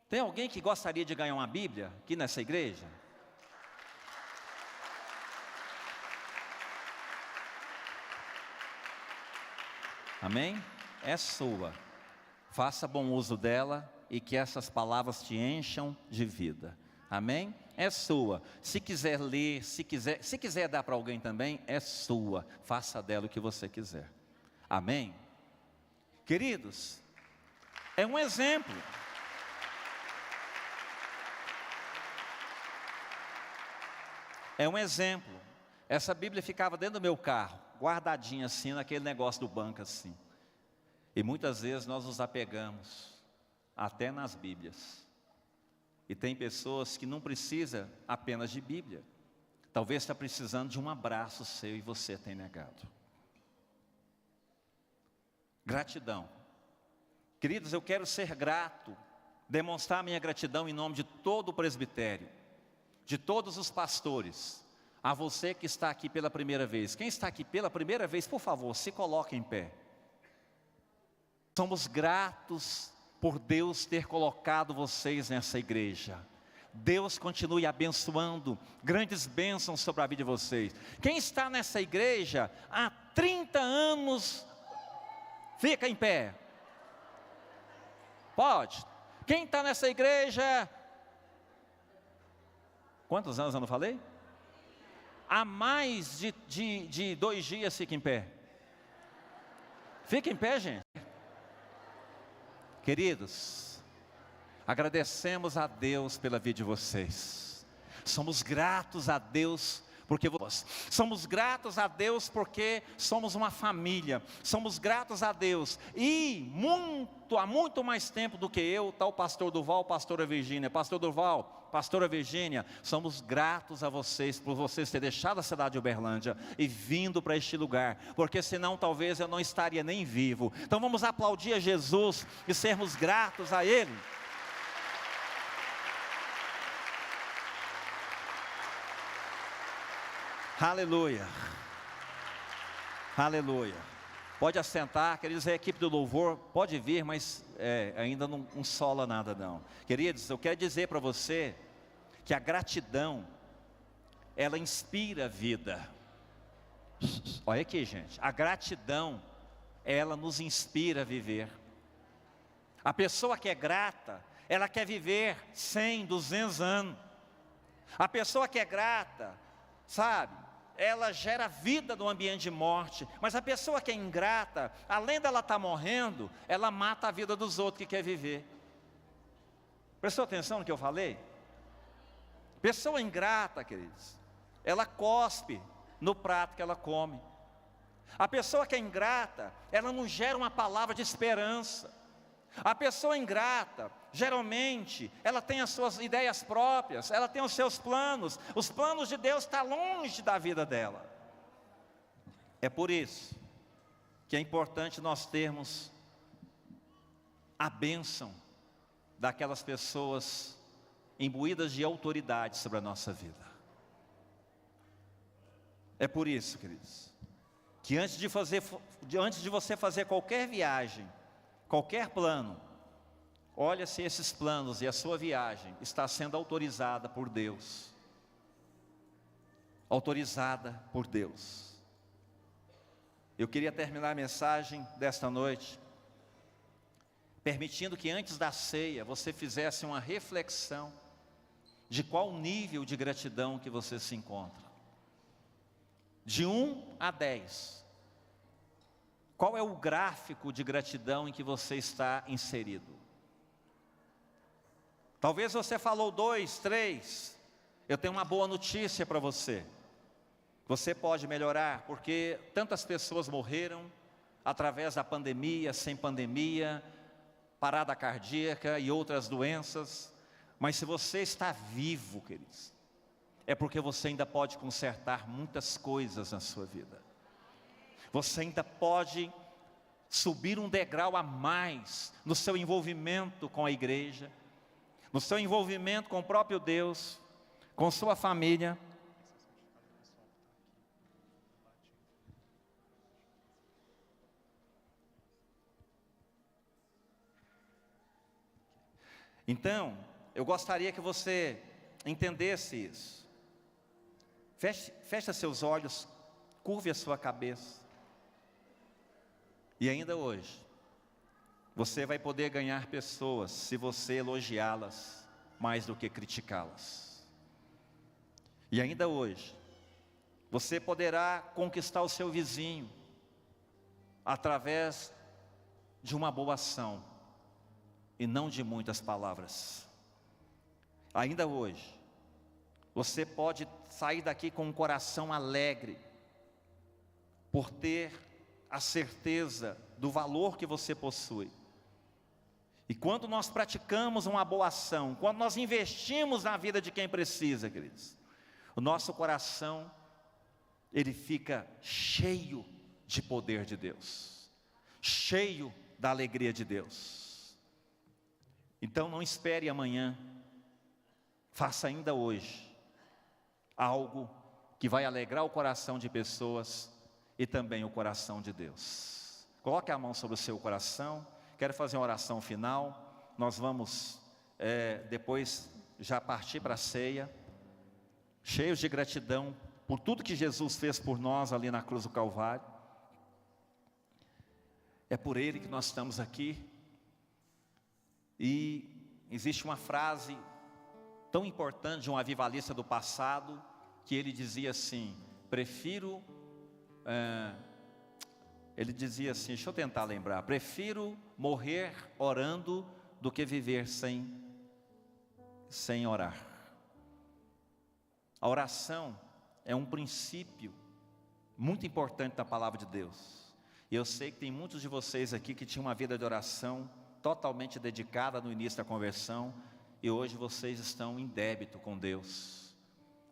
Tem alguém que gostaria de ganhar uma Bíblia aqui nessa igreja? Amém? É sua. Faça bom uso dela e que essas palavras te encham de vida. Amém? É sua. Se quiser ler, se quiser dar para alguém também, é sua. Faça dela o que você quiser. Amém? Queridos, é um exemplo. É um exemplo. Essa Bíblia ficava dentro do meu carro, guardadinha assim, naquele negócio do banco assim. E muitas vezes nós nos apegamos até nas Bíblias. E tem pessoas que não precisam apenas de Bíblia. Talvez está precisando de um abraço seu e você tem negado. Gratidão. Queridos, eu quero ser grato, demonstrar minha gratidão em nome de todo o presbitério, de todos os pastores, a você que está aqui pela primeira vez. Quem está aqui pela primeira vez, por favor, se coloque em pé. Somos gratos por Deus ter colocado vocês nessa igreja. Deus continue abençoando, grandes bênçãos sobre a vida de vocês. Quem está nessa igreja há 30 anos, fica em pé. Pode. Quem está nessa igreja, quantos anos eu não falei? Há mais de 2 dias, fica em pé. Fica em pé, gente. Queridos, agradecemos a Deus pela vida de vocês. Somos gratos a Deus porque somos gratos a Deus porque somos uma família. Somos gratos a Deus. E há muito mais tempo do que eu, está o pastor Durval, pastora Virgínia. Pastor Durval, pastora Virgínia, somos gratos a vocês por vocês terem deixado a cidade de Uberlândia e vindo para este lugar, porque senão talvez eu não estaria nem vivo. Então vamos aplaudir a Jesus e sermos gratos a Ele. Aleluia, aleluia. Pode assentar, queridos, a equipe do louvor pode vir, mas ainda não sola nada não. Queridos, eu quero dizer para você que a gratidão, ela inspira a vida. Olha aqui, gente, a gratidão, ela nos inspira a viver. A pessoa que é grata, ela quer viver 100, 200 anos. A pessoa que é grata, sabe, ela gera vida no ambiente de morte. Mas a pessoa que é ingrata, além dela estar morrendo, ela mata a vida dos outros que quer viver. Prestou atenção no que eu falei? Pessoa ingrata, queridos, ela cospe no prato que ela come. A pessoa que é ingrata, ela não gera uma palavra de esperança. A pessoa ingrata, geralmente, ela tem as suas ideias próprias, ela tem os seus planos. Os planos de Deus estão longe da vida dela. É por isso que é importante nós termos a bênção daquelas pessoas imbuídas de autoridade sobre a nossa vida. É por isso, queridos, que antes de você fazer qualquer viagem, qualquer plano, olha se esses planos e a sua viagem está sendo autorizada por Deus. Autorizada por Deus. Eu queria terminar a mensagem desta noite permitindo que antes da ceia você fizesse uma reflexão de qual nível de gratidão que você se encontra. De 1 a 10. Qual é o gráfico de gratidão em que você está inserido? Talvez você falou 2, 3. Eu tenho uma boa notícia para você. Você pode melhorar, porque tantas pessoas morreram através da pandemia, sem pandemia, parada cardíaca e outras doenças. Mas se você está vivo, queridos, é porque você ainda pode consertar muitas coisas na sua vida. Você ainda pode subir um degrau a mais no seu envolvimento com a igreja, no seu envolvimento com o próprio Deus, com sua família. Então, eu gostaria que você entendesse isso. Feche seus olhos, curve a sua cabeça. E ainda hoje, você vai poder ganhar pessoas se você elogiá-las mais do que criticá-las. E ainda hoje, você poderá conquistar o seu vizinho através de uma boa ação e não de muitas palavras. Ainda hoje, você pode sair daqui com um coração alegre por ter a certeza do valor que você possui. E quando nós praticamos uma boa ação, quando nós investimos na vida de quem precisa, queridos, O nosso coração, ele fica cheio de poder de Deus, cheio da alegria de Deus. Então não espere amanhã, faça ainda hoje algo que vai alegrar o coração de pessoas e também o coração de Deus. Coloque a mão sobre o seu coração. Quero fazer uma oração final. Nós vamos depois já partir para a ceia, cheios de gratidão por tudo que Jesus fez por nós ali na cruz do Calvário. É por Ele que nós estamos aqui. E existe uma frase tão importante de um avivalista do passado, que ele dizia assim, ele dizia assim, deixa eu tentar lembrar, prefiro morrer orando do que viver sem orar. A oração é um princípio muito importante da palavra de Deus. E eu sei que tem muitos de vocês aqui que tinham uma vida de oração totalmente dedicada no início da conversão, e hoje vocês estão em débito com Deus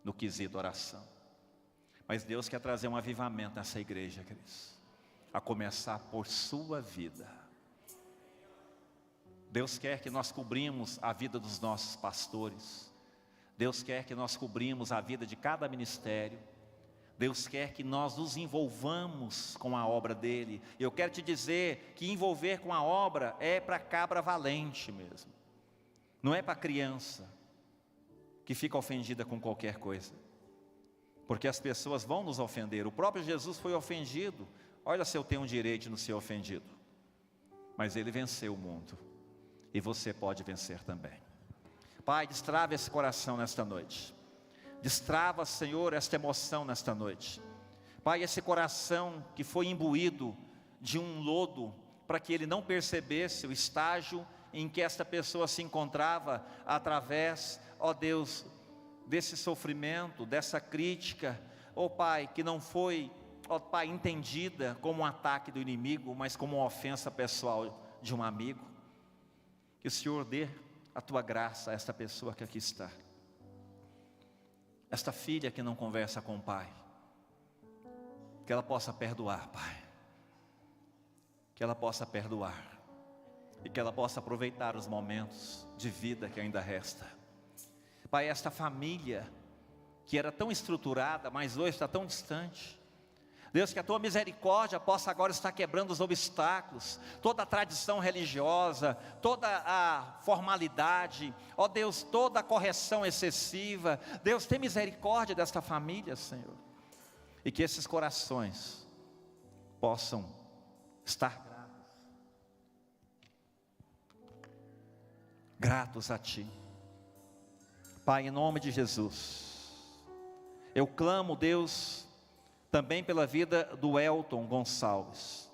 no quesito oração. Mas Deus quer trazer um avivamento nessa igreja, queridos, a começar por sua vida. Deus quer que nós cobrimos a vida dos nossos pastores. Deus quer que nós cobrimos a vida de cada ministério. Deus quer que nós nos envolvamos com a obra dele. Eu quero te dizer que envolver com a obra é para cabra valente mesmo. Não é para criança que fica ofendida com qualquer coisa. Porque as pessoas vão nos ofender. O próprio Jesus foi ofendido. Olha se eu tenho um direito de não ser ofendido. Mas ele venceu o mundo. E você pode vencer também. Pai, destrava esse coração nesta noite. Destrava, Senhor, esta emoção nesta noite. Pai, esse coração que foi imbuído de um lodo, para que ele não percebesse o estágio em que esta pessoa se encontrava, através, ó Deus, desse sofrimento, dessa crítica, ó Pai, que não foi, ó Pai, entendida como um ataque do inimigo, mas como uma ofensa pessoal de um amigo. Que o Senhor dê a tua graça a esta pessoa que aqui está, esta filha que não conversa com o pai, que ela possa perdoar, Pai, que ela possa perdoar, e que ela possa aproveitar os momentos de vida que ainda resta. Pai, esta família que era tão estruturada, mas hoje está tão distante, Deus, que a tua misericórdia possa agora estar quebrando os obstáculos, toda a tradição religiosa, toda a formalidade, ó Deus, toda a correção excessiva. Deus, tem misericórdia desta família, Senhor, e que esses corações possam estar gratos a Ti. Pai, em nome de Jesus, eu clamo, Deus, também pela vida do Elton Gonçalves,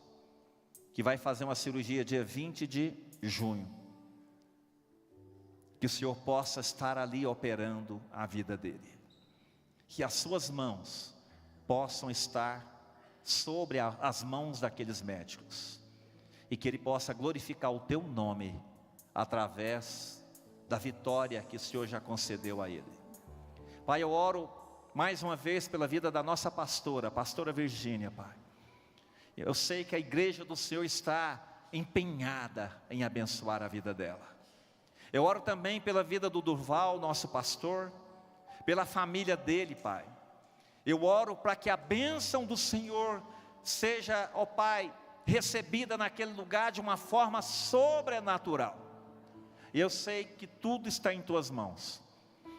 que vai fazer uma cirurgia dia 20 de junho. Que o Senhor possa estar ali operando a vida dele. Que as suas mãos possam estar sobre as mãos daqueles médicos. E que ele possa glorificar o teu nome através da vitória que o Senhor já concedeu a ele. Pai, eu oro mais uma vez pela vida da nossa pastora, a pastora Virgínia, Pai. Eu sei que a igreja do Senhor está empenhada em abençoar a vida dela. Eu oro também pela vida do Durval, nosso pastor, pela família dele, Pai. Eu oro para que a bênção do Senhor seja, ó Pai, recebida naquele lugar de uma forma sobrenatural. E eu sei que tudo está em tuas mãos,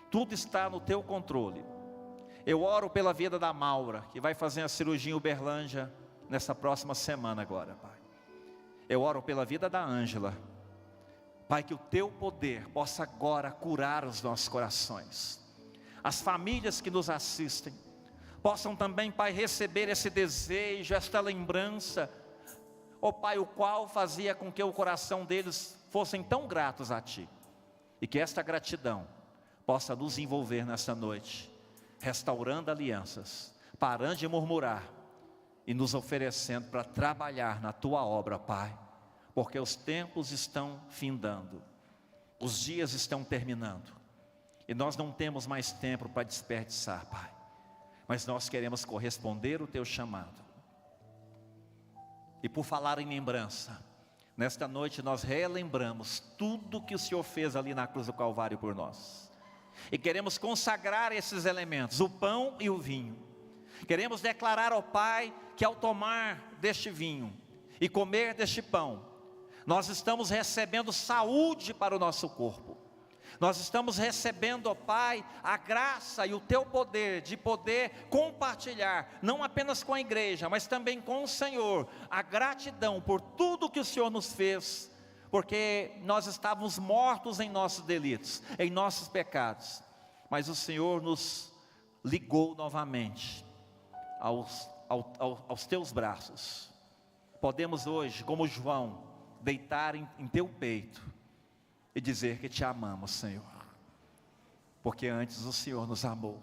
tudo está no teu controle. Eu oro pela vida da Maura, que vai fazer a cirurgia em Uberlândia nessa próxima semana agora, Pai. Eu oro pela vida da Ângela, Pai, que o teu poder possa agora curar os nossos corações. As famílias que nos assistem possam também, Pai, receber esse desejo, esta lembrança, ó Pai, o qual fazia com que o coração deles fossem tão gratos a Ti. E que esta gratidão possa nos envolver nesta noite, restaurando alianças, parando de murmurar e nos oferecendo para trabalhar na Tua obra, Pai, porque os tempos estão findando, os dias estão terminando, E nós não temos mais tempo para desperdiçar, Pai. Mas nós queremos corresponder ao Teu chamado. E por falar em lembrança, nesta noite nós relembramos tudo que o Senhor fez ali na cruz do Calvário por nós. E queremos consagrar esses elementos, o pão e o vinho. Queremos declarar ao Pai que ao tomar deste vinho e comer deste pão, nós estamos recebendo saúde para o nosso corpo. Nós estamos recebendo, ó Pai, a graça e o Teu poder de poder compartilhar, não apenas com a igreja, mas também com o Senhor, a gratidão por tudo que o Senhor nos fez, porque nós estávamos mortos em nossos delitos, em nossos pecados, mas o Senhor nos ligou novamente aos Teus braços. Podemos hoje, como João, deitar em Teu peito e dizer que Te amamos, Senhor, porque antes o Senhor nos amou.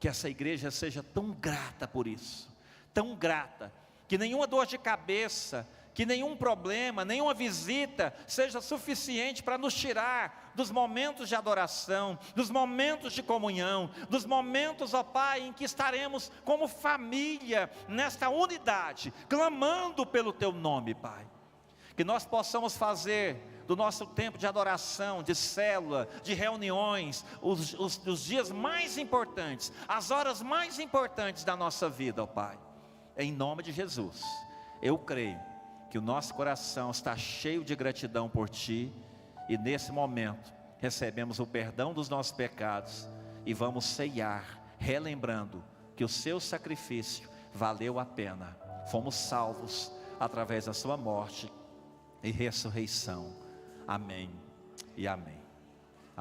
Que essa igreja seja tão grata por isso, tão grata, que nenhuma dor de cabeça, que nenhum problema, nenhuma visita seja suficiente para nos tirar dos momentos de adoração, dos momentos de comunhão, dos momentos, ó Pai, em que estaremos como família, nesta unidade, clamando pelo Teu nome, Pai. Que nós possamos fazer do nosso tempo de adoração, de célula, de reuniões, os dias mais importantes, as horas mais importantes da nossa vida, ó Pai. Em nome de Jesus, eu creio que o nosso coração está cheio de gratidão por Ti, e nesse momento recebemos o perdão dos nossos pecados, e vamos ceiar, relembrando que o Seu sacrifício valeu a pena. Fomos salvos através da Sua morte e ressurreição. Amém e amém.